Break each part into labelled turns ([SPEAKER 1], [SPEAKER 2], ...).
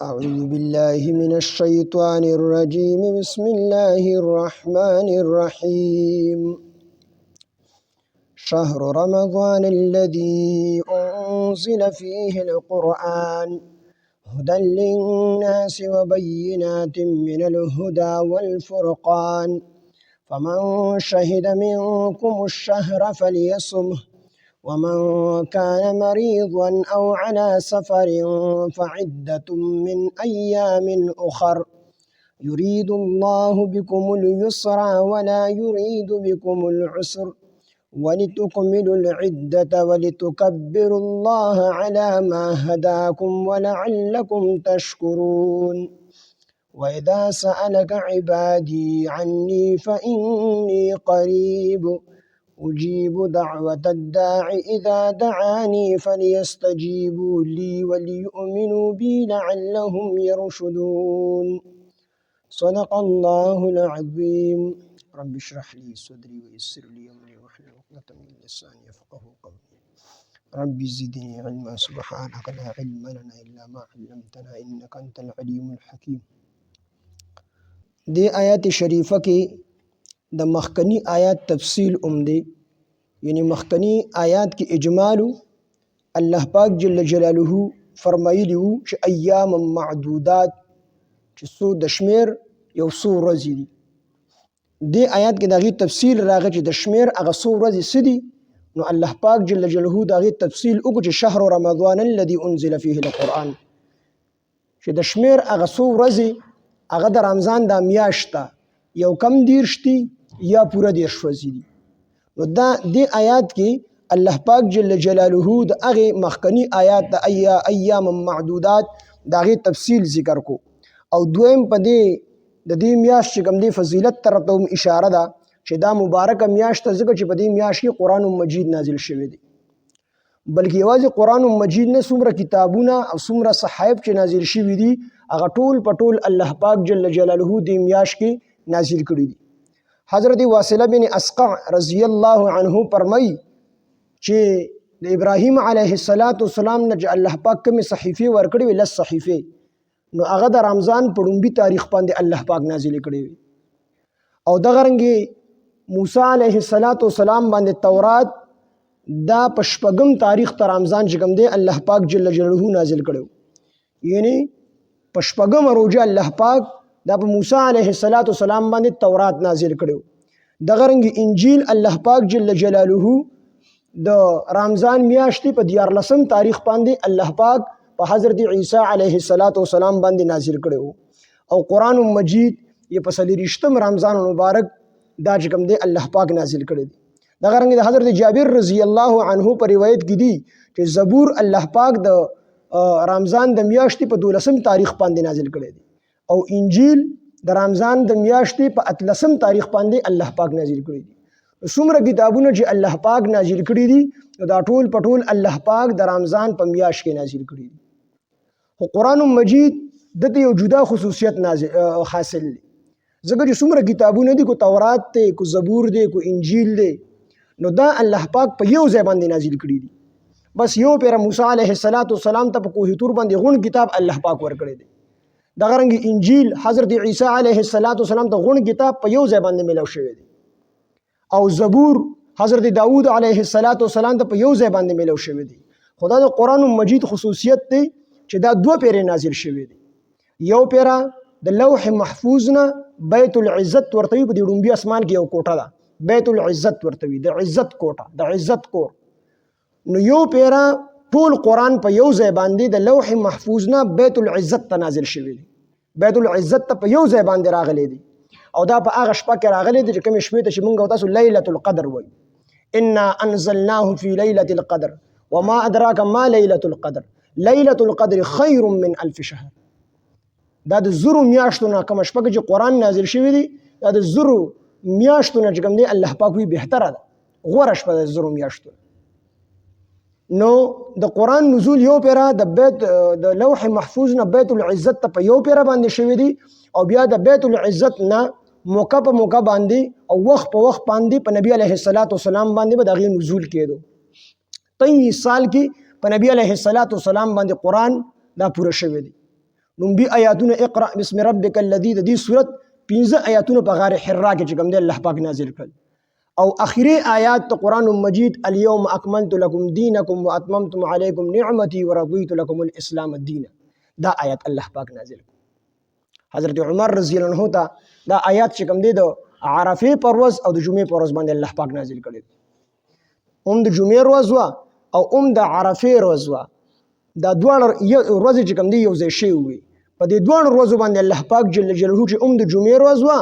[SPEAKER 1] أعوذ بالله من الشيطان الرجيم بسم الله الرحمن الرحيم شهر رمضان الذي أنزل فيه القرآن هدى للناس وبينات من الهدى والفرقان فمن شهد منكم الشهر فليصمه ومن كان مريضا أو على سفر فعدة من أيام أخر يريد الله بكم اليسر ولا يريد بكم العسر ولتكملوا العدة ولتكبروا الله على ما هداكم ولعلكم تشكرون وإذا سألك عبادي عني فإني قريب أجيب دعوة الداع إذا دعاني فليستجيبوا لي وليؤمنوا بي لعلهم يرشدون صدق الله العظيم رب اشرح لي صدري ويسر لي أمري واحلل عقدة من لساني يفقهوا قولي رب زدني علما سبحانك لا علم لنا إلا ما علمتنا إنك أنت العليم الحكيم. دې آیات شریفه کې د مخکنی آیات تفصیل دی، یعنی مخکنی آیات کې اجمالو الله پاک جل جلاله فرمایلی وو چې ایام معدودات چې څو د شمیر یو څو ورځې دي. دې آیات کې د هغې تفصیل راغی چې د شمیر هغه څو ورځې څه دي، نو الله پاک جل جلاله د هغې تفصیل وکړو چې شهر رمضان الذي انزل فيه القرآن، چې د شمیر هغه څو ورځې هغه د رمضان دا میاشت ده، یو کم دیرش دي یا پوره دیرش ورځې دي. نو دا دې آیات کې الله پاک جل جلاله د هغې مخکنی آیات د ایام معدودات د هغې تفصیل ذکر کو، او دویم په د دې میاشت چې کوم دی فضیلت طرف ته هم اشاره ده چې دا مبارکه میاشت ده، ځکه چې په دې میاشت کې قرآن مجید نازل شوی دی. بلکې یوازې قرآن مجید نه، څومره کتابونه او څومره صحائف چې نازل شوي دي هغه ټول په ټول الله پاک جل جلاله دې میاشت کې نازل کړي دي. حضرت واصله بن اسقع رضی الله عنه فرمایي چې د ابراهیم علیه السلام نه چې الله پاک کومې صحیفې ورکړې وې، 10 صحیفې، نو هغه د رمضان په لومبي تاریخ باندې الله پاک نازل کړي وي. او دغه رنګې موسی علیه السلام باندې تورات دا په شپږم تاریخ ته رمضان چې کوم دی الله پاک جل جلاله نازل کړو، یعنی په شپږم روزه الله پاک دا په موسی علیه السلام باندې تورات نازل کړو. دغه رنګ انجیل الله پاک جل جلاله د رمضان میاشتې په 14 تاریخ باندې الله پاک په حضرت عیسی علیه السلام باندې نازل کړو، او قرآن مجید یې په 23 رمضان مبارک دا چې کوم دی الله پاک نازل کړی دی. دغه رنګ د حضرت جابر رضی الله عنه په روایت کې دی چې زبور الله پاک د رمضان د میاشتې په 12 تاریخ باندې نازل کړی دی، او انجیل د رمضان د میاشتې په 13 تاریخ باندې الله پاک نازل کړی دی. څومره کتابونه چې الله پاک نازل کړي دي دا ټول په ټول الله پاک د رمضان په میاشت کې نازل کړي دي. خو قرآن مجید دته یو جدا خصوصیت حاصل دی، ځکه چې څومره کتابونه دي، کو تورات دی، کو زبور دی، کو انجیل دی، نو دا الله پاک په یو ځای باندې نازل کړي دي. بس یو پیر موسی علیه السلام ته په کوه طور باندې غون کتاب الله پاک ورکړی دی. دغه رنګ انجیل حضرت عیسی علیه السلام ته غون کتاب په یو ځای باندې ملو شوی دی، او زبور حضرت داود علیه السلام ته په یو ځای باندې ملو شوی دی. خدا د قرآن مجید خصوصیت دی چې دا دوه پیرې نازل شوی دی. یو پیرا د لوح محفوظ نه بیت العزت ورته وي، په دې ډومبي اسمان کې یو کوټه ده، بیت العزت ورته وي، د عزت کوټه، د عزت کور. نو یو پیرا ټول قرآن په یو ځای باندې د لوح محفوظ نه بیت العزت ته نازل شوی دی، بیت العزت ته په یو ځای باندې راغلی دی، او دا په هغه شپه کې راغلی دی چې کومې شپې ته چې موږ او تاسو لیلة القدر وایو. انا انزلناه فی لیلة القدر وما ادراک ما لیلة القدر لیلة القدر خیر من 1000 شهر. دا د زرو میاشتو نه کومه شپه چې قرآن نازل شوی دی، دا د زرو میاشتو نه چې کوم دی الله پاک وی بهتره ده، غوره شپه د زرو میاشتو. نو د قرآن نزول یو پیرا د لوح محفوظ نه بیت العزت ته په یو پیرا باندې شوی دی، او بیا د بیت العزت نه موقع په موقع باندې او وخت په وخت باندې په نبی علیه السلام باندې به د هغې نزول کېدو. 23 سال کې په نبی علیه السلام باندې قرآن دا پوره شوی دی. لومبي آیاتونه اقرأ بسم ربک الذی د دې صورت 15 آیاتونه په غار حرا کې چې کوم دی الله پاک نازل کړل او اخري آیات ته قرآن مجید اليوم اکملت لكم دینکم واتممت علیکم نعمتي ورضیت لكم الاسلام الدین دا آیات الله پاک نازل کړ حضرت عمر رضی الله عنه ته دا آیات چې کوم دی د عرفه پر ورځ او د جمعې پر ورځ باندې الله پاک نازل کړي د جمعې ورځ وا او د عرفه ورځ وا دا دواړه ورځې چې کوم دی یو ځای شوي وي په دې دواړو ورځو باندې الله پاک جل جلاله چې د جمعې ورځ وه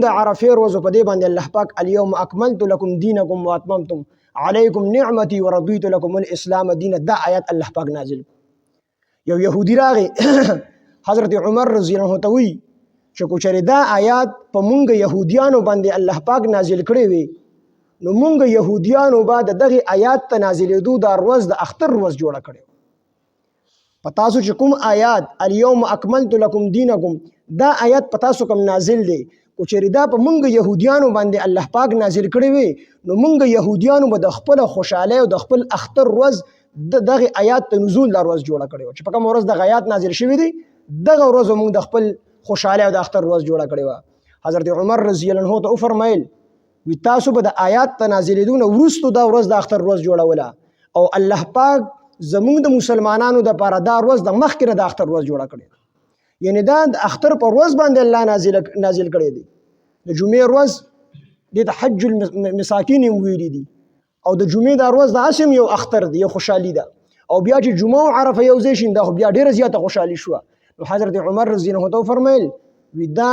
[SPEAKER 1] د عرفې ورځو په دې باندې الله پاک اليوم اکملت لكم دینکم واتممت علیکم نعمتي ورضیت لكم الاسلام دین دا آیات الله پاک نازل یو يهودي راغی حضرت عمر رضی الله عنه ته وی چې کوچره دا آیات په مونږ يهوديانو باندې الله پاک نازل کړي وي نو مونږ يهوديانو بعد دغه آیات ته نازلېدو دا ورځ د اختر ورځ جوړه کړي پتاسو چې کوم آیات اليوم اکملت لكم دینکم دا آیات پتاسو کوم نازل دی او چې دا په مونږ يهوديانو باندې الله پاک نازل کړي وي نو مونږ يهوديانو به د خپل خوشاله او د خپل اختر ورځ دغه آیات ته نزول دا ورځ جوړه کړي چې په کوم ورځ د آیات نازل شوی دی دغه ورځ مونږ د خپل خوشاله او د اختر ورځ جوړه کړي و حضرت عمر رضی الله عنه ته فرمایل وی تاسو به د آیات ته نازلېدون وروسته دا ورځ د اختر ورځ جوړوله او الله پاک زمونږ د مسلمانانو د پاره دا ورځ د مخکې نه د اختر ورځ جوړه کړې یعنی دا د اختر په ورځ باندې الله نازل کړی دی د جمعې ورځ دې ته حج المساکین هم ویلي دي او د جمعې دا ورځ د اسیم یو اختر دی یو خوشحالي ده او بیا چې جمعه او عرفه یو ځای شي دا خو بیا ډېره زیاته خوشحالي شوه نو حضرت عمر رضی الله عنه فرمایل وی دا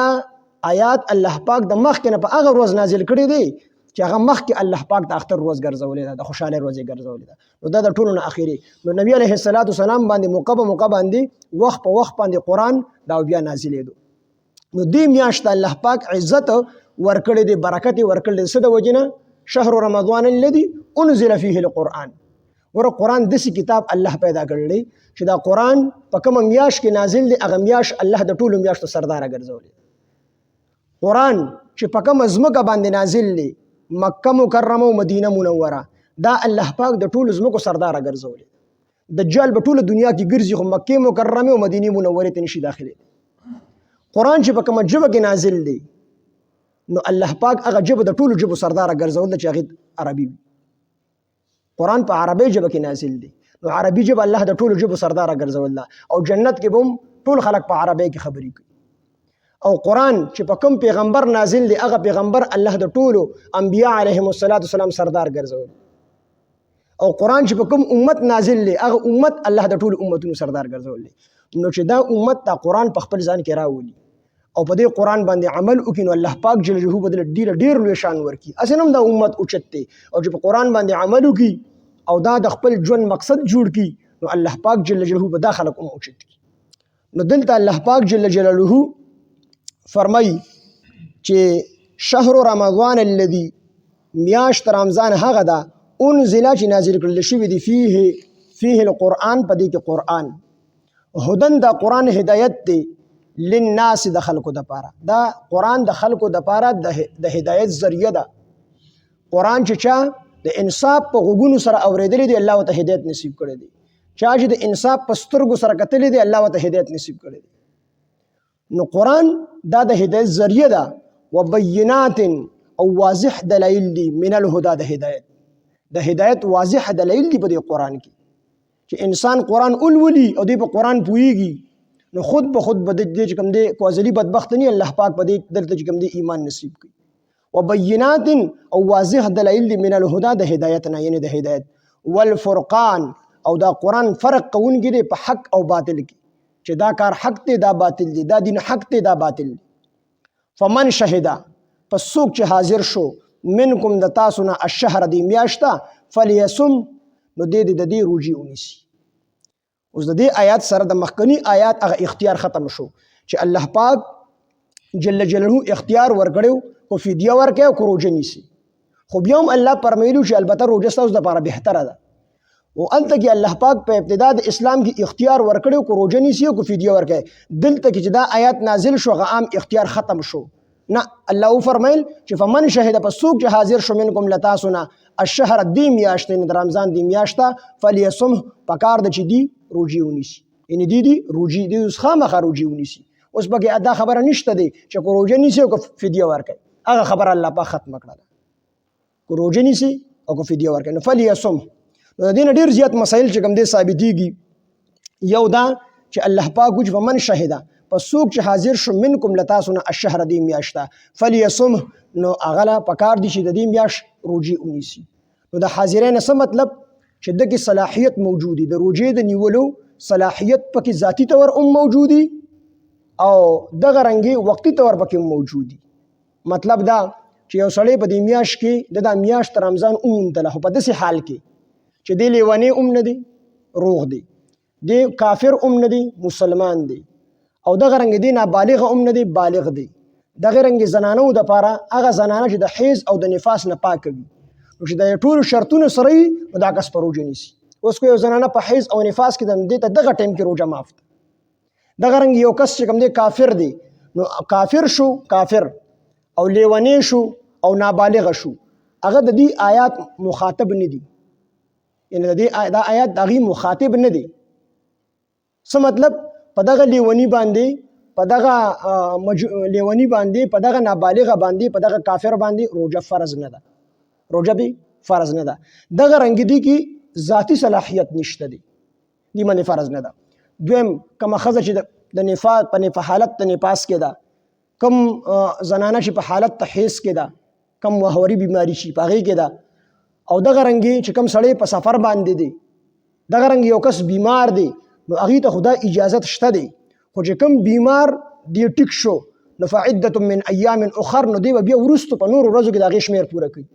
[SPEAKER 1] آیات الله پاک د مخکې نه په هغه ورځ نازل کړی دی چې هغه مخکې الله پاک د اختر ورځ ګرځولې ده د خوشاله ورځ ګرځولې ده نو دا د ټولو نه اخیری نو نبی علیه الصلاۃ والسلام باندې موقع باندې وخت په وخت باندې قرآن دا بیا نازلېدو نو دې میاشت الله پاک عزت ورکړې دی برکت ورکړې دی څه د وجې نه شهر رمضان الذي انزل فيه القرآن ور قرآن داسې کتاب الله پیدا کړی چې دا قرآن په کومه میاشت کې نازل دی هغه میاشت الله د ټولو میاشتو سرداره ګرځولې قرآن چې په کومه ځمکه باندې نازل دی مکه مکرمه او مدینه منوره دا الله پاک د ټولو ځمکو سرداره ګرځولې دجال په ټوله دنیا کې ګرځي خو مکه مکرمه او مدینه منوره ته نشي داخلي قرآن چې په کومه ژبه کې نازل دی نو الله پاک هغه ژبه د ټولو ژبو سرداره ګرځول چې هغه عربي وي قرآن په عربي ژبه کې نازل دی نو عربي ژبه الله د ټولو ژبو سرداره ګرځول او جنت کې به هم ټول خلک په عربي کې خبرې کوي او قرآن چې په کوم پیغمبر نازل دی هغه پیغمبر الله د ټولو انبیاء علیهم السلام سردار ګرځول او قرآن چې په کوم امت نازل دی هغه امت الله د ټولو امتونو سردار ګرځول نو چې دا امت دا قرآن په خپل ځان کې راولي او په دې قرآن باندې عمل وکړي نو الله پاک جل جلاله بدل ډیر لوی شان ورکړي اسنه هم دا امت اوچت دی او چې په قرآن باندې عمل وکړي او دا د خپل ژوند مقصد جوړ کړي نو الله پاک جل جلاله به دا خلق هم اوچت کړي نو دلته الله پاک جل جلاله فرمای چې شهر رمضان الذي میاشت رمضان هغه ده انزل چې نازل کړل شوی دی فيه القرآن په دې کې قرآن هدن دا قرآن هدایت دی للناس د خلکو د پاره دا قرآن د خلکو د پاره د هدایت ذریعہ ده قرآن چې چا د انصاف په غوګونو سره اوریدلی دی الله ته هدایت نصیب کړی دی چا چې د انصاف په سترګو سره کتلی دی الله ته هدایت نصیب کړی دی نو قرآن دا د هدایت ذریعہ ده وبینات او واضح دلایل دی من الهدى د هدایت واضح دلایل دی په دې قرآن کې چې انسان قرآن اولولي او دی په قرآن پوهیږي نو خود به خود به دې چې کوم دی کوازلی بدبخت نه الله پاک په دې دلته چې کوم دی ایمان نصیب کړي وبینات او واضح دلایل دی من الهدى د هدایت نه یعنی د هدایت والفرقان او دا قرآن فرق کوونکی دی په حق او باطل کې چې دا کار حق دی دا باطل دی دا دین حق دی دا باطل دی فمن شهدا پس څوک چې حاضر شو منکم د تاسو نه الشهر دی میاشته فلیصم نو دې روجي ونیسي اوس د دې آیات سره د مخکنی آیات هغه اختیار ختم شو چې الله پاک جل جلاله اختیار ورکړو کو فدیه ورکړو کو روجه نیسي خو بیا هم الله فرمایلو چې البته روجه تاسو د لپاره بهتره ده او انت کې الله پاک په ابتدا د اسلام کې اختیار ورکړو کو روزه نیسی کو فدیه ورکړي دلته کې چې دا آیات نازل شو هغه عام اختیار ختم شو نه الله فرمایل چې فمن شهد پس څوک چې حاضر شو منکم لتاسنا الشهر دی میاشت د رمضان دی میاشت فلیصم پکار د چې دی روزي ونیسی یعنی دی روجي دی اوس خامخا روجي ونیسي. اوس پکې دا خبره نشته دی چې کو روجه نیسي او فدیه ورکړي، هغه خبره الله پاک ختم کړه ده. کو روجه نیسي او کو فدیه ورکړي نو فلیصم. نو دین ډیر زیات مسائل چې کوم دي ثابتېږي. یو دا چې الله پاک وجه ومن شهدا پس څوک چې حاضر شو منکم لتاسونه الشهر دی میاشتا فلیصم نو اغلا پکار دي چې د دې میاش روجي ونیسي. نو د حاضرین څه مطلب چې دغه صلاحیت موجودي د روجې د نیولو صلاحیت پکې ذاتی طور موجودي او دغه رنګي وقتی طور پکې موجودي. مطلب دا چې یو سړی په دې میاش کې د میاش تر رمضان اومندله په داسې حال کې چې دی لیونی نه دی روغ دی، دی کافر نه دی مسلمان دی، او دغه رنګ دی نابالغ نه دی بالغ دی. دغه رنګ زنانو د پاره هغه زنانه چې د حیض او د نفاس نه پاک وي نو چې د ټولو شرطونو سره یې دا کس په روژه نیسي. اوس کو یو زنانه په حیض او نفاس کې د دې ته دغه ټایم کې روژه معاف ده. دغه رنګ یو کس چې کوم دی کافر دی نو کافر شو کافر او لیونی شو او نابالغ شو هغه د دې آیات مخاطب نه دي، یعنی د دې دا آیات دغه مخاطب نه دي. څه مطلب په دغه لیونی باندې په دغه لیونی باندې په دغه نابالغ باندې په دغه کافر باندې روژه فرض نه ده، روژه به فرض نه ده. دغه رنګ دی کې ذاتی صلاحیت نشته دی، دی باندې فرض نه ده. دویم کومه ښځه چې د نفاس په حالت د نفاس کې ده، کم زنانه چې په حالت د حیض کې ده، کم محوري بیماری شي په هغې کې ده، او دغه رنګ چې کم سړی په سفر باندې دی، دغه رنګ یو کس بیمار دی نو هغې ته خدا اجازت شته دی. خو چې کم بیمار دی ټیک شو نو فعدة من ایام اخر نو دی به بیا وروستو په نورو ورځو کې د هغې شمېر پوره کوي.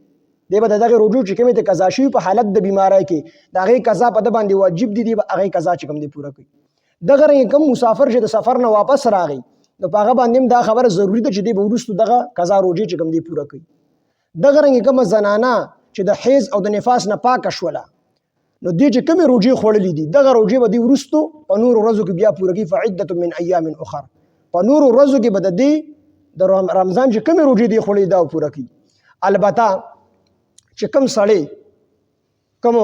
[SPEAKER 1] دی به د دغې روژو چې کومې ته قضا شوي په حالت د بیمارۍ کې د هغې قضا په ده باندې واجب دي، دی به هغې قضا چې کوم دی پوره کوي. دغه رنګ کم مسافر چې د سفر نه واپس راغی نو په هغه باندې هم دا خبره ضروري ده چې دی به وروستو دغه قضا روژې چې کوم دی پوره کوي. دغه رنګ کومه زنانه چې د حیض او د نفاس نه پاکه شوله نو دی چې کومې روژې خوړلې دي دغه روژې به دی وروستو په نورو ورځو کې بیا پوره کوي. فعدة من ایام اخر په نورو ورځو کې به د دې د رمضان چې کومې روژې دی خوړلې دا پوره کوي. البته چې کوم سړی کوم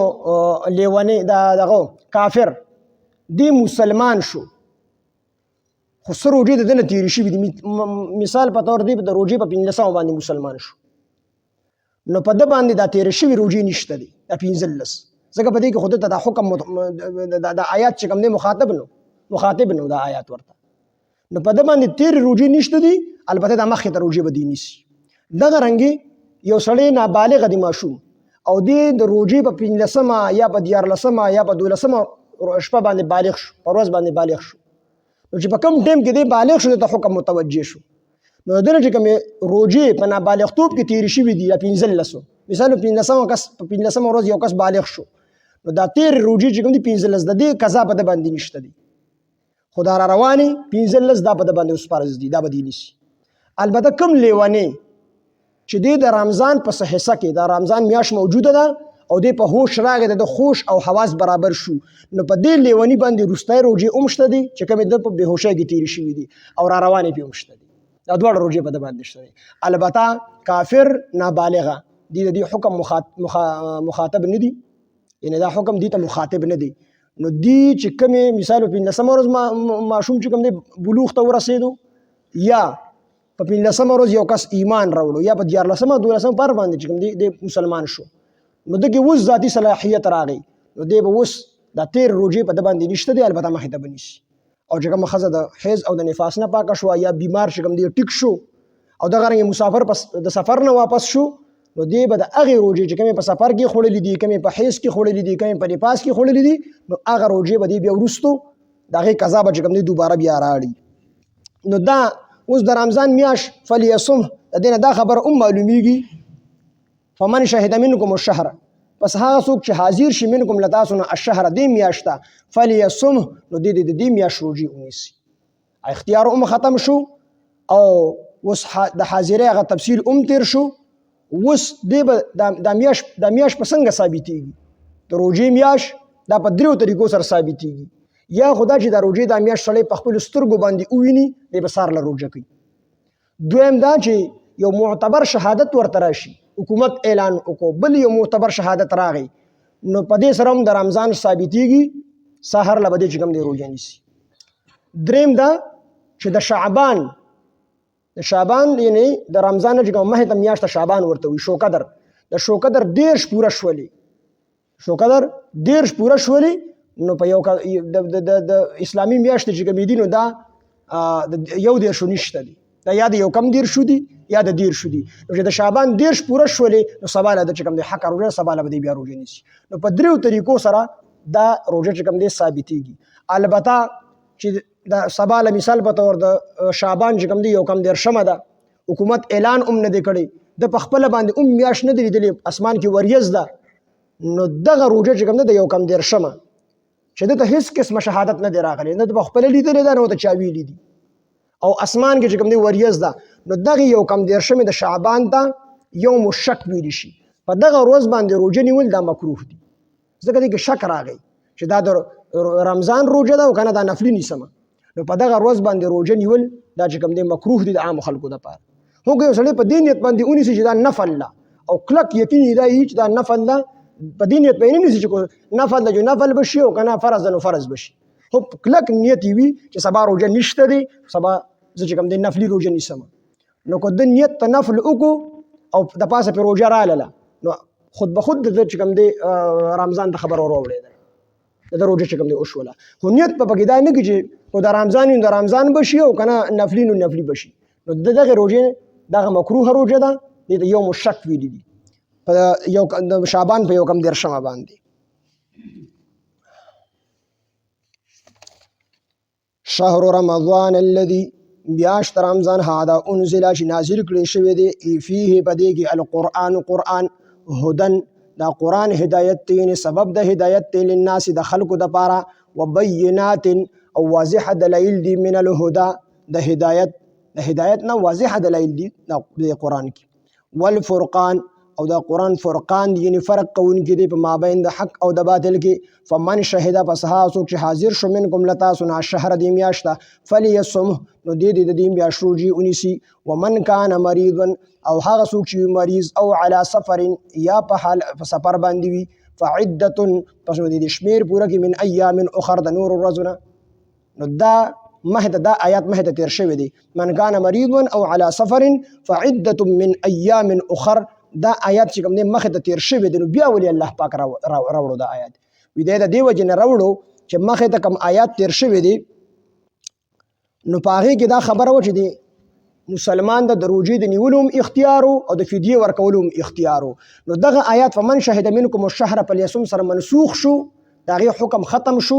[SPEAKER 1] لیونی دغه کافر دی مسلمان شو خو څه روژې د ده نه تېرې شوي دي، مثال په طور دی د روژې په 15 باندې مسلمان شو نو په ده باندې دا تېرې شوي روژې نشته دي دا 15 ځکه په دې کې خو ته دا حکم د آیات چې کوم دی مخاطب نو دا آیات ورته نو په ده باندې تېرې روژې نشته دي. البته دا مخکې ته روژې به دی نیسي. دغه رنګې یو سړی نابالغ دی ماشوم او دی د روژې په 15 یا په 14 یا په 12 شپه باندې بالغ شو، په ورځ باندې بالغ شو نو چې په کوم ټایم کې دی بالغ شو ته حکم متوجه شو نو دنه چې کومې روژې په نابالغتوب کې تېرې شوي دي یا 15 مثال 15 کس په 15 ورځ یو کس بالغ شو نو دا تېرې روژې چې کوم دي 15 د دې قضا په ده باندې نشته دي، خو دا را روانې 15 دا په ده باندې اوس فرض دي، دا به دی نیسي. البته کوم لیونی چې دی د رمضان په حصه کې د رمضان میاشت موجوده ده او دی په هوش راغی د خوش او حواس برابر شو نو په دې لیونی باندې وروستی روژې هم شته دي چې کومې د په بېهوشۍ کې تېرې شوي دي او را روانې پې هم شته دي. دا دواړه روژې په ده باندې شته دي. البته کافر نابالغه دی د دې حکم مخاطب نه دي، یعنی دا حکم دی ته مخاطب نه دی. نو دی چې کومې مثال په 15 ورځ ماشوم چې کوم دی بلوغ ته ورسېدو یا په 15 ورځ یو کس ایمان راوړو یا په 14 12 پر باندې چې کوم دی د مسلمان شو نو دغه اوس ذاتی صلاحیت راغی نو دی به اوس دا 13 روژې په ده باندې نشته دی. البته مخې ته به نیسي. او چې کومه ښځه د حیض او د نفاس نه پاکه شوه یا بیمار چې کوم دی ټیک شو او دغه رنګې مسافر د سفر نه واپس شو نو دی به د هغې روژې چې کومې په سفر کې خوړلې دي، کومې په حیض کې خوړلې دي، کومې په نفاس کې خوړلې دي نو هغه روژې به دی بیا وروستو د هغې قضا به چې کوم دی دوباره بیا راړي. نو دا اوس د رمضان میاشت فلیصم د دې نه دا خبره هم معلومیږي فمن شهد منکم الشهر پس هغه څوک چې حاضر شي منکم له تاسو نه الشهر دې میاشت ته فلیصم نو دې میاشت روژې ونیسي. اختیار هم ختم شو او اوس د حاضرۍ هغه تفصیل هم تېر شو. اوس دی به دا میاشت په څنګه ثابتېږي؟ د روژې میاشت دا په 3 طریقو سره ثابتېږي. یا خدا چې دا روژې دا میاشت سړی په خپلو سترګو باندې وویني دی به سهار له روژه کوي. دویم دا چې یو معتبر شهادت ورته راشي، حکومت اعلان وکړو بل یو معتبر شهادت راغی نو په دې سره هم د رمضان ثابتېږي سحر له به دې چې کوم دی روژه نیسي. دریم دا چې د شعبان یعنی د رمضان نه چې کوم مخې ته میاشت شعبان ورته وي شوقدر، د شوقدر 13 پوره شولې، شوقدر 13 پوره شولې، نو په یو د اسلامي میاشت چې کوم دي نو دا یو 13 نشته دي، دا یا د یو کم 13 دي یا د 13 دي. نو چې د شعبان 13 پوره شولې نو سبا له د چې کوم دی حق روژه سبا له به بیا روژه نیسي. نو په دریو طریقو سره دا روژه چې کوم دی ثابتېږي. البته چې د سبا له مثال په تور د شعبان چې کوم دی یو کم 13 ده، حکومت اعلان نه دی کړی، د په خپل باندې میاشت نه دی لیدلې، اسمان کې وریځ ده، نو دغه روژه چې کوم دی د یو کم 13 چې دته هیڅ قسمه شهادت نه دی راغلی، نه د خپل لیدلې ده، نو ته چا ویلې دي، او اسمان کې چې کوم دی وریځ ده، نو دغه یو کم 13 د شعبان ته یوم الشک ویل شي. په دغه ورځ باندې روژه نیول دا مکروه دي، ځکه دې کې شک راغی چې دا د رمضان روژه ده او کنه دا نفلي نیسمه، نو په دغه ورځ باندې روژه نیول دا چې کوم دی مکروه دي د عام خلکو لپاره. خو که یو سړی په دې نیت باندې ونیسي چې دا نفل ده او کلک یقین دا وي چې دا نفل ده، په دې نیت باندې نیسي چې نفل ده جو نفل بشي او کنه فرض ده نو فرض بشي، خو کلک نیت وي چې سبا روژه نشته دی، سبا زه چې کوم دی نفلي روژه نیسم، نو که د نیت ته نفل وکړو او د پاسه پې روژه راغله نو خود به خود د چې کوم دی رمضان ته خبر وروړېده، د روژه چې کوم دی وشوله. خو نیت په پکې دا نه کړي چې خو د رمضان د رمضان بشي او کنه نفلي نو نفلي بشي، نو دغه روژه دغه مکروه روژه ده، دې ته یوم الشک ویلي دي په یو د شعبان په یو کم 13 باندې. شهر رمضان الذي میاشت رمضان هذا انزل چې نازل کړی شوی دی فيه په دې کې القرآن قرآن هدن دا قرآن هدایت دی، سبب د هدایت دی للناس د خلقو د پاره، وبینات او واضح دلایل دی من الهدى د هدایت نه واضح دلایل دی د قرآن کې، والفرقان او دا قرآن فرقان یعنی فرق کوونکی دی په مابین د حق او د باطل کې. فمن شهد پس هغه څوک چې حاضر شو منکم له تاسو نه شهر د میاشته فلیصمه نو دې د دې میاشت روژې ونیسي. ومن کان مریضا او هغه څوک چې مریض او علی سفر یا په حال په سفر باندې وي فعدة پس دې شمیر پوره کې من ایام اخر د نور ورځونه. نو دا مهد دا آیات مهد تیر شوی دی، من کان مریضا او علی سفر فعدة من ایام اخر، دا آیات چې کوم دی مخه ته تیر شوی دی، نو بیا ولې الله پاک راوړو دا آیات وی دی د دې وجې نه راوړو چې مخه ته کوم آیات تیر شوی دی، نو په هغې کې دا خبره وه چې دی مسلمان د روژې د نیولو هم اختیار او د فدیې ورکولو هم اختیار. نو دغه آیات فمن شهد منکم الشهر فلیصم سره منسوخ شو، د هغې حکم ختم شو،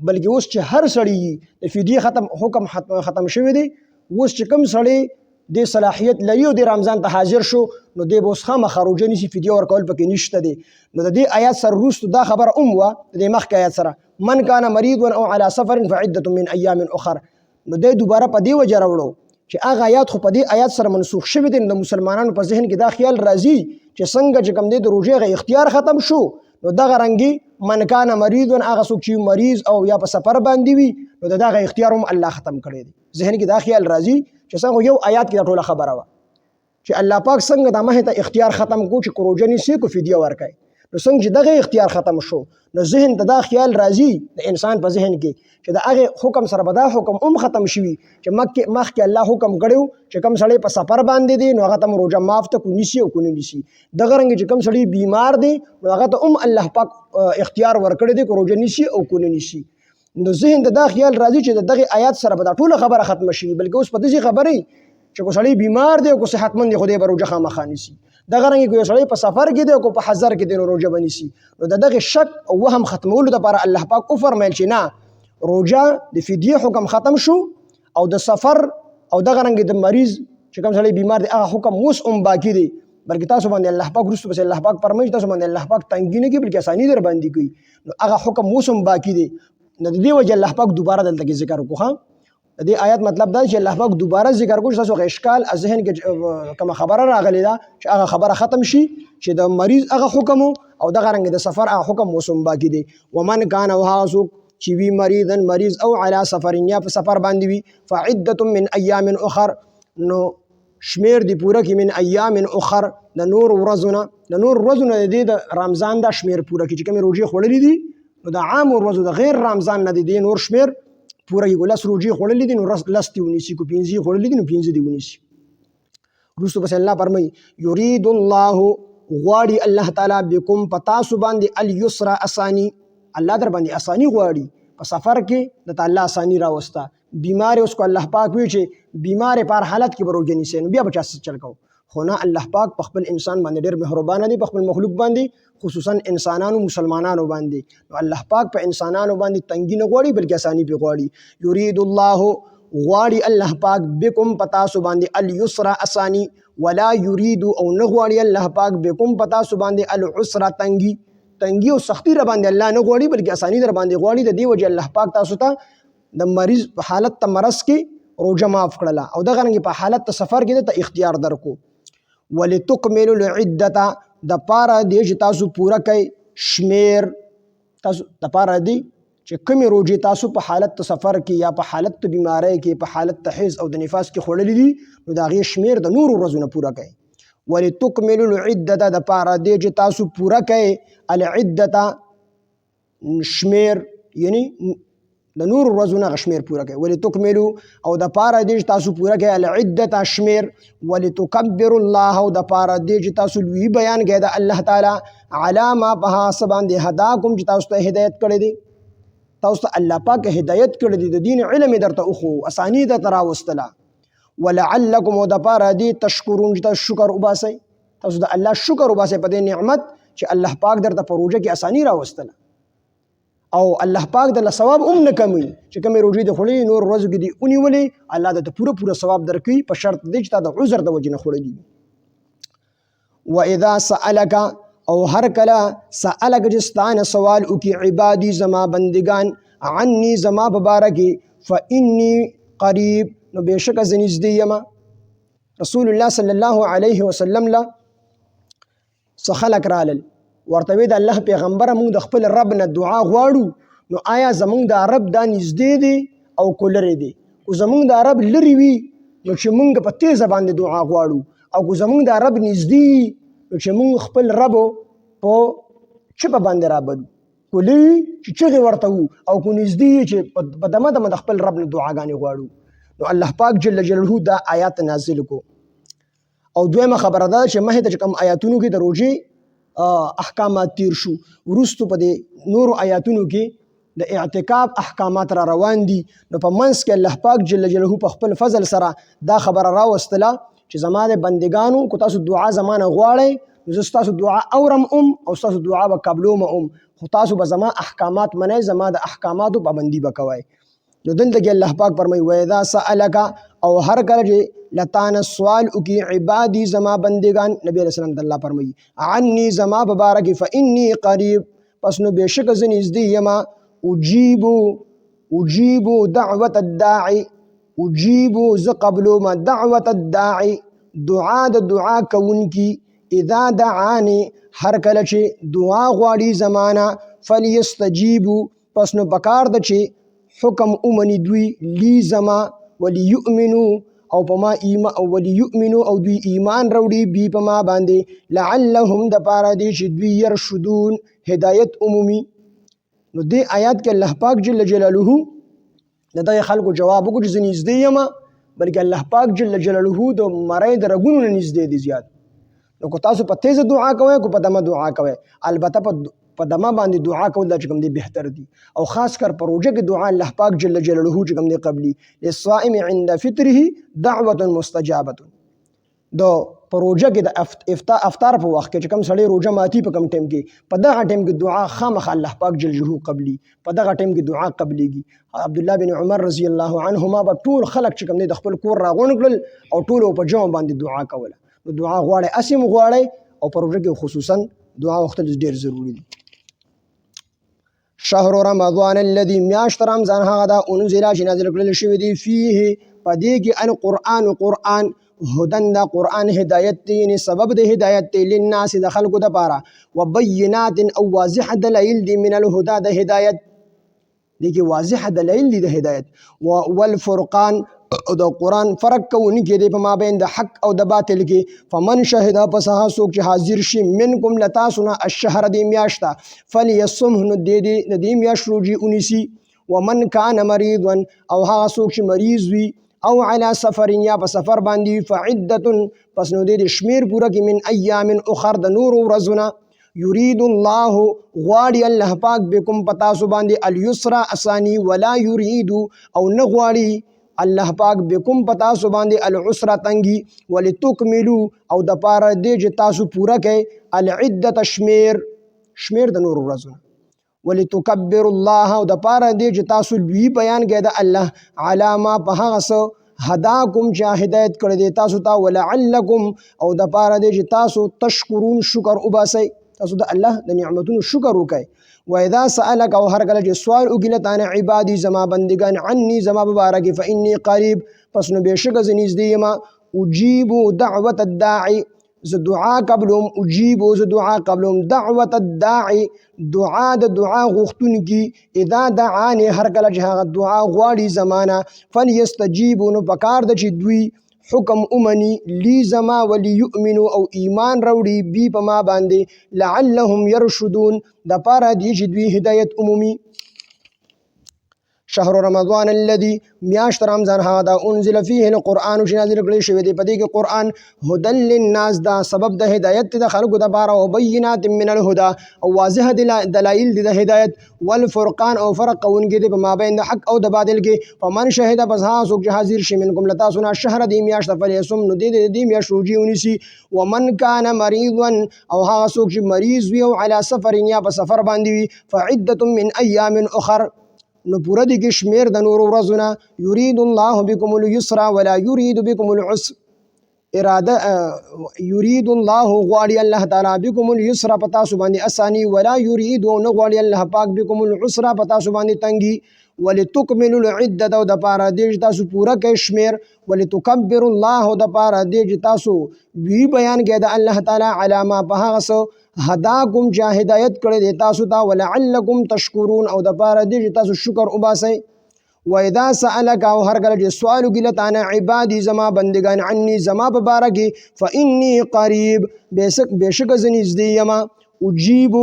[SPEAKER 1] بلکې اوس چې هر سړی د فدیې حکم ختم شوی دی، اوس چې کوم سړی د صلاحیت لري او د رمضان ته حاضر شو نو دی به اوس خامخا روژه نیسي، فدیه ورکول پکې نشته دی. نو د دې آیات سره وروستو دا خبره هم وه د دې مخکې آیات سره من کان مریضا او علی سفر فعدة من ایام اخر، نو دی دوباره په دې وجه راوړو چې هغه آیات خو په دې آیات سره منسوخ شوي دي، نو د مسلمانانو په ذهن کې دا خیال راځي چې څنګه چې کوم دی د روژې هغه اختیار ختم شو، نو دغه رنګي من کان مریضا هغه څوک چې مریض او یا په سفر باندې وي نو دغه اختیار هم الله ختم کړی دی. ذهن کې دا خیال راځي چې څنګه یو آیات کې دا ټوله خبره وه چې الله پاک څنګه د مخې ته اختیار ختم کو چې روژه نیسي کو فدیه ورکوي، نو څنګه چې دغه اختیار ختم شو نو ذهن ته دا خیال راځي د انسان په ذهن کې چې د هغې حکم سره به دا حکم هم ختم شوي چې مخکې الله حکم کړی چې کوم سړی په سفر باندې دی نو هغه ته هم روژه معاف ته کو نیسي او کو نه نیسي. دغه رنګې چې کوم سړی بیمار دی نو هغه ته هم الله پاک اختیار ورکړی دی که روژه نیسي او کو نه نیسي. نو ذهن ته دا خیال راځي چې دغه آیات سره به دا ټوله خبره ختمه شي، بلکې اوس په داسې خبرې چې کو سړی بیمار دی او کو صحتمند دی خو دی به روژه خامخا نیسي. دغه رنګې که یو سړی په سفر کې دی او کو په حضر کې دی نو روژه به نیسي. نو د دغې شک او وهم ختمولو دپاره الله پاک وفرمیل چې نه روژه د فدیې حکم ختم شو او د سفر او دغه رنګې د مریض چې کوم سړی بیمار دی هغه حکم اوس هم باقي دی، بلکې تاسو باندې الله پاک وروسته پسې الله پاک فرمایي تاسو باندې الله پاک تنګي نه کوي بلکې اساني در باندې کوي، نو هغه حکم اوس هم باقي دی. نو د دې وجه الله پاک دوباره دلته کې ذکر وکړو. د دې آیات مطلب دا چې الله پاک دوباره ذکر کوي چې تاسو اشکال ذهن کې کومه خبره راغلی ده چې هغه خبره ختم شي چې د مریض هغه حکم او دغه رنګ د سفر هغه حکم اوس هم باقي دی. ومن کان هغه څوک چې وي مریض او علی سفر یا په سفر باندې وي فعدة من ایام اخر نو شمیر دی پوره کې من ایام اخر د نور ورځونه د دې د رمضان دا شمیر پوره کې چې کومې روژې خوړلې دي نو د عام ورځو د غیر رمضان نه د دې نور شمیر پوره یو لس روجي خوړلې دي نو لس دې ونیسي، کو 5 خوړلې دي نو 5 دې ونیسي. وروسته پس الله فرمایي یرید الله غواړي الله تعالی بكم پتاسو باندې اليسر اسانی، الله در باندې اسانی غواړي په سفر کې د الله اسانی راوسته. بیمار اوس کو الله پاک وی چې بیمار پر حالت کې بروجه نیسي نو بیا بچا چل کو، خو نه الله پاک په خپل انسان باندې ډېر مهربان دی، په خپل مخلوق باندې خصوصا انسانانو مسلمانانو باندې. نو الله پاک په انسانانو باندې تنګي نه غواړي بلکې اسانی په غواړي. یرید الله غواړي الله پاک بكم پتاسو باندې اليسر اسانی، ولا یرید او نه غواړي الله پاک بكم پتاسو باندې العسر تنګي او سختی را باندې الله نه غواړي بلکې اسانی در باندې غواړي. د دې وجه الله پاک تاسو ته د مریض په حالت ته مرض کې روزه معاف کړله او دغه رنګ په حالت ته سفر کې ته اختیار درکو. ولتکملوا العدة د پاره دی چې تاسو پوره کړئ شمیر، تاسو د پاره دی چې کومې روزې تاسو په حالت ته سفر کې یا په حالت ته بیماری کې په حالت ته حیض او د نفاس کې خوړلې دي نو د هغې شمیر د نورو ورځو نه پوره کړئ. ولتکملوا العدة د پاره دی چې تاسو پوره کړئ العدة شمیر، یعنی د نور ورځو نه شمیر پوره کړئ. ولتکملوا او د پاره دی چې تاسو پوره کړئ العدة شمیر. ولتکبروا الله او د پاره دی چې تاسو لوی بیان کړئ د الله تعالی علی ما په هغه څه باندې هداکم چې تاسو ته هدایت کړی دی، تاسو ته الله پاک هدایت کړی دی، د دین علم درته اخو اسانی درته راوستله. ولعلکم او د پاره دی تشکرون چې تاسو شکر وباسئ، تاسو د الله شکر وباسئ په دې نعمت چې الله پاک درته په روزه کې اسانی راوستله او الله پاک د ثواب نه کمی چې کومې روزې د خوړلې نور ورځو کې دی ونیولې الله د پوره ثواب درکوي په شرط دی چې تا د عذر د وجې نه خوړلي. واذا سألک او هر کله سألک چې ستانه سوال وکړي عبادي زما بندگان عني زما په باره کې فإني قریب نو بېشکه زه نږدې یم. رسول الله صلی الله علیه وسلم له څه خلک رالل ورته وی د الله پیغمبره موږ د خپل رب نه دعا غواړو نو آیا زموږ د رب دا نږدې دی او کو لرې دی؟ او زموږ د رب لرې وي نو چې موږ په تیزه باندې دعا غواړو، او کو زموږ د رب نږدې نو چې موږ خپل رب په چپه باندې رابلو، کو لرې چې چغې ورته وو او کو نږدې چې په دمه دمه د خپل رب نه دعاګانې غواړو. نو الله پاک جل جلاله دا آیات نازل کو. او دویمه خبره ده چې مخې ته چې کوم آیاتونو کې د روژې احکامات تیر شو، وروستو په دې نورو آیاتونو کې د اعتکاف احکامات را روان دي. نو په منځ کې الله پاک جل جلاله په خپل فضل سره دا خبره راوستله چې زما د بندگانو کو تاسو دعا زمانه غواړئ نو زه ستاسو دعا اورم او ستاسو دعا به قبلوم خو تاسو به زما احکامات منئ، زما د احکاماتو پابندي به کوئ. نو دلته کې الله پاک فرمایي واذا سألک او هر کله چې لتان سوال وکي عبادي زما بندگان، نبی علیہ السلام الله فرمایي عني زما ببارک فإني قریب پس نو بشک زه نږدې یم. اجیب دعوت الداعی، اجیب ز قبلوم دعوت الداعی دعا د دعا کوونکی، اذا دعانی هر کله چې دعا غواړي زمانہ فلیستجیبوا پس نو پکار د چې حکم اومني دوی لی زما وليؤمنوا او پما ایمان او وليؤمنوا او دوی ایمان راوړي بي پما باندې لعلهم د پاره دي چې دوی يرشدون هدایت عمومي. نو دې آیات کې الله پاک جل جلاله د دې خلکو جواب وکړي چې نږدې یم، بلکې الله پاک جل جلاله د مړی د رګونو نه نږدې دي زیات. نو کو تاسو په تیزه دعا کوئ کو په دمه دعا کوئ، البته په دمه باندې دعا کول دا چې کوم دی بهتر دي، او خاص کر په روژه کې دعا الله پاک جل جلاله چې کوم دی قبلي للصائم عند فطره دعوه مستجابه. دو په روژه کې د افطار په وخت کې چې کوم سړی روژه ماتي په کوم ټیم کې په دغه ټیم کې دعا خامخ الله پاک جل جلاله قبلي، په دغه ټیم کې دعا قبليږي. عبد الله بن عمر رضی الله عنهما په ټول خلک چې کوم دی د خپل کور راغون کړل او ټول په جوم باندې دعا کوله. نو دعا غواړي اسیم غواړي او په روژه کې خصوصا دعا وخت ډیر ضروری دی. شهر رمضان الذي میاشت رمضان هغه دا انزل چې نازل کړل شوی دی فيه پدې کې قرآن هدن دا قرآن هدایت دی، یعنی سبب د هدایت دی للناس د خلکو د پاره وبینات او واضح دلایل دی من الهدى د هدایت دی کې واضح دلایل دی د هدایت والفرقان او د قرآن فرق کوونکي دی په مابین د حق او د باطل کې. فمن شهد پس هغه څوک چې حاضر شي منکم له تاسو نه الشهر د میاشت فلیصمه نو د دې میاشت روژې ونیسي. ومن کان مریضا او هغه څوک چې مریض وي او علی سفر یا په سفر باندې فعدة پس نو د شمیر پوره کې من ایام اخر د نور ورځونه. یرید الله غواړي الله پاک بكم پتاسو باندې اليسر اسانی ولا یرید او نه غواړي الله پاک بكم پتاسو باندې العسر تنگی ولتکملوا او د پاره دې چې تاسو پوره کړئ العدة شمیر د نور ورځونه. ولتکبر الله او د پاره دې چې تاسو لوی بیان کړئ د الله علامه په هغه څه هداکم چې هدایت کړی دی تاسو ته ولعلکم او د پاره دې چې تاسو تشکرون شکر وباسئ تاسو د الله د نعمتونو شکر وکړئ. واذا سألك او هر کله چې سوال وکړي تانه عبادي زما بندگان عني زما مبارک فاني قریب پس نو بشک ز نږدې یم اجيب دعوه الداعي ز دعا قبلهم اجيب ز دعا قبلهم دعوه الداعي دعا د دعا غوښتونکي اذا دعاني هر کله چې هغه دعا غواړي زمانہ فليستجيبوا نو پکار د چې دوی حکم امنی لی زما ولی یؤمنو او ایمان روړي بی په ما باندې لعلهم يرشدون د پاره دی چې دوی هدایت عمومي. شهر رمضان الذي میاشت رمضان هغه دا انزل فيه القرآن چې نازل کړی شوی دی په دې کې قرآن هدى للناس دا سبب د هدایت د خلکو د بار او بینات من الهدى او واضح دلایل د هدایت والفرقان او فرق کوونکي د مابین د حق او د باطل کې. فمن شهد پس ها څوک چې حاضر شي منکم لتا سنا شهر دی میاشت فلیصم نو دې میاشت روژې ونیسي. ومن کان مریضا او هغه څوک چې مریض وي او علی سفر یا په سفر باندې وي فعدة من ایام اخر نو پورا دی کې شمیر د نور ورځونه. یرید الله بكم اليسر ولا يريد بكم العسر اراده یرید الله غواړي الله تعالی بكم اليسر پتا سو باندې اسانی ولا يريد نو غواړي الله پاک بكم العسر پتا سو باندې تنگي. ولتکملوا العدة د پاره دې تاسو پورا کې شمیر ولتکبر الله د پاره دې تاسو وی بیان کې د الله تعالی علامه په هغه هداکم چې هدایت کړی دی تاسو ته ولعلکم تشکرون او د پاره دې تاسو شکر وباسئ. واذا سألك او هر کله چې سوال وکړي تانه عبادي زما بندگان عني زما په باره کې فاني قریب بشک ز نږدې یم اجيب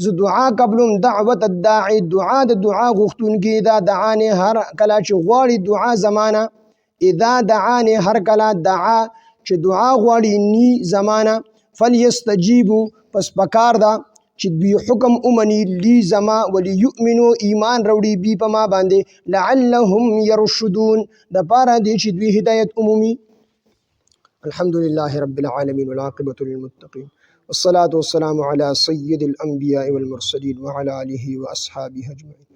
[SPEAKER 1] ز دعا قبلهم دعوه الداعي دعا د دعا غوښتونکي دا دعانه هر کله چې غواړي دعا زمانہ اذا دعانه هر کله دعا چې دعا غواړي ني زمانہ فليستجيبوا پس پکار دا چې دوی حکم امنی لی زما ولی یؤمنو ایمان روړي بی په ما باندې لعلهم يرشدون د پاره دی چې دوی هدایت عمومي. الحمد لله رب العالمين والعاقبة للمتقين والصلاة والسلام على سيد الأنبياء والمرسلين وعلى آله وأصحابه أجمعين.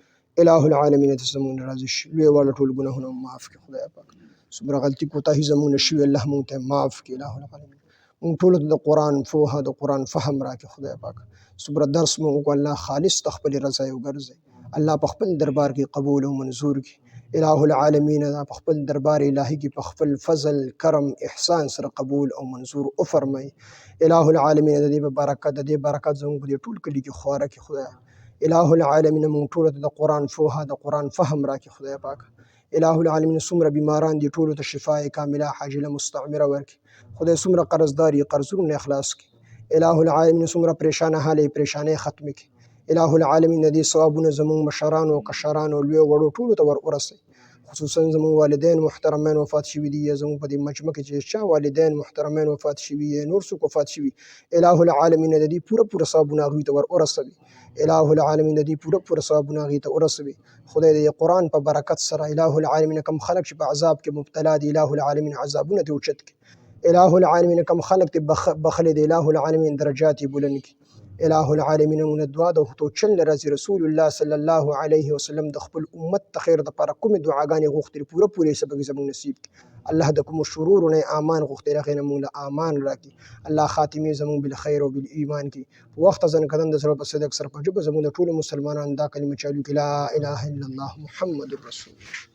[SPEAKER 1] إله العالمين تسمون رازش لوی والا ټول ګناهونه معاف کړي خدای پاک څومره غلطي کوتاهي زمونږ شوي الله مونږ ته معاف کړي. الله العالمین مونږ ټولو ته د قرآن پوهه د قرآن فهم راکړي خدای پاک څومره درس مونږ وکړو الله خالص ته خپلې رضا یې وګرځوي الله په خپل دربار کې قبول او منظور کړي. الہ العالمین دا په خپل دربار الهي کې په خپل فضل کرم احسان سره قبول او منظور او فرمای. الہ العالمین د دې برکت زموږ په دې ټول کلي کې خواره کړي خدای. الہ العالمین مونږ ټولو ته د قرآن پوهه د قرآن فهم راکړي خدای پاک. الہ العالمین څومره بیماران دي ټولو ته شفای کامله عاجله مستعمره ورکړي خدای. څومره قرضدار یې قرضونه اخلاص کړي. الہ العالمین څومره پریشانه حال یې پریشانۍ ختم کړي. الہ العالمین د دې ثوابونه زموږ مشرانو کشرانو لوی وړو ټولو ته ورسوي خصوصا زموږ والدین محترمین وفات شوي دي زموږ په دې مجمع کې چې چا والدین محترمین وفات شوي نور څوک وفات شوي الہ العالمین د دې پوره ثوابونه هغوی ته ورسوي. الہ العالمین د دې پوره ثوابونه هغوی ته ورسوي خدای د قرآن په برکت سره. الہ العالمین کم خلک چې په عذاب کې مبتلا دي الہ العالمین عذابونه دې اوچت کړي. الہ العالمین کم خلق ته بخلي دی الہ العالمین درجات بلند کی. الہ العالمین من دعا د هتو چل رضی رسول الله صلی الله علیه وسلم د خپل امت ته خیر د لپاره کوم دعاګانې غوښتل پوره سبب زموږ نصیب کی. الله د کوم شرور نه امان غوښتل غیر موږ له امان راکړي. الله خاتمه زموږ بالخير او بالایمان کی وخت ځن کدن د سره په صدق سره په جبه زموږ ټول مسلمانان دا کلمه چالو کی لا اله الا الله محمد رسول الله.